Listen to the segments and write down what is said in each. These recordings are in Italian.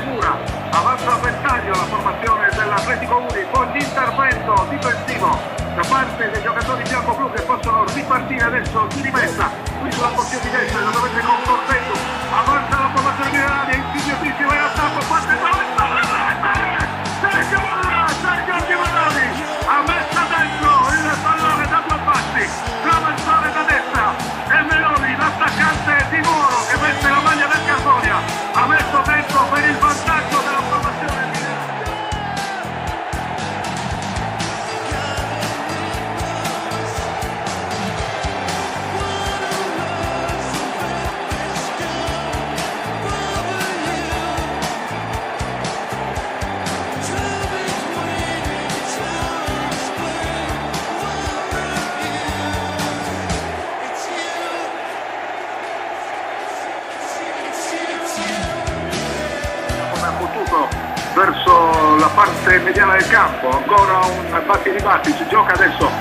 mura, avanza a ventaglio la formazione dell'Atletico Uni con l'intervento difensivo da parte dei giocatori bianco-blu che possono ripartire adesso di rimessa qui sulla porzione di destra, la dovete con Corsetto, avanza la formazione mineraria, insidiosissima in attacco, parte Sergio Giovanni ha messo dentro il pallone da due passi, traversare da destra e Meloni, l'attaccante di Moro che mette la maglia del Carbonia, ha messo dentro per il vantaggio della formazione verso la parte mediana del campo, ancora un batti e ribatti, si gioca adesso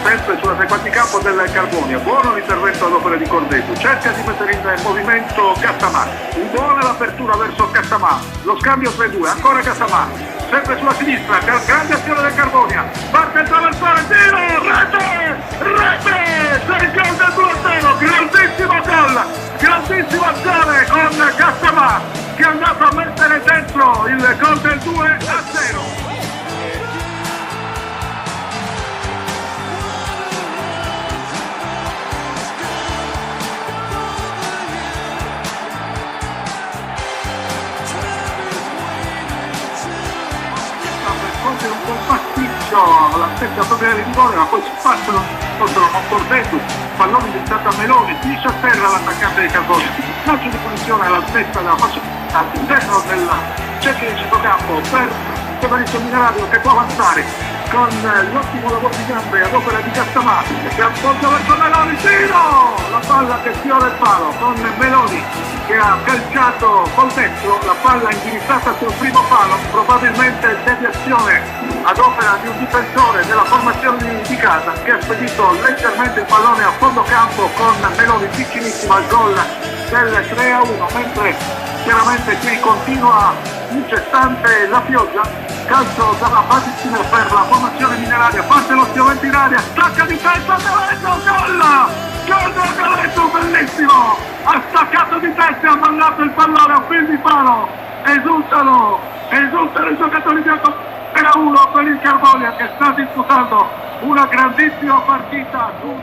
sempre sulla tre quarti campo del Carbonia, buono l'intervento all'opera di Cordeto, cerca di mettere in movimento Castamà, buona l'apertura verso Castamà, lo scambio tra i due, ancora Castamà, sempre sulla sinistra, grande azione del Carbonia, parte il traversare, tiro, rete, Sergio del 2-0, grandissima azione con Castamà, che è andato a mettere dentro il gol del 2-0. Un po' pasticcio alla stessa propria di rigore, ma poi si passano con Cordeto, pallone diventato a Meloni, finisce a terra l'attaccante del Carbonia, calcio di punizione alla stessa della fascia all'interno del cerchio di centrocampo per Federico Minerario che può avanzare con l'ottimo lavoro di gambe ad opera di Castamà che appoggia verso Meloni, tiro! La palla che sfiora il palo con Meloni che ha calciato col destro, la palla indirizzata sul primo palo, probabilmente deviazione ad opera di un difensore della formazione di casa che ha spedito leggermente il pallone a fondo campo con Meloni vicinissimo al gol del 3-1, mentre chiaramente qui continua incessante la pioggia, calcio dalla Basissina per la formazione mineraria, parte lo schiovente in aria, stacca di testa, gol del Galetto, bellissimo, ha staccato di testa e ha mandato il pallone a fil di palo, esultano i giocatori bianco, 1 per il Carbonia che sta disputando una grandissima partita sul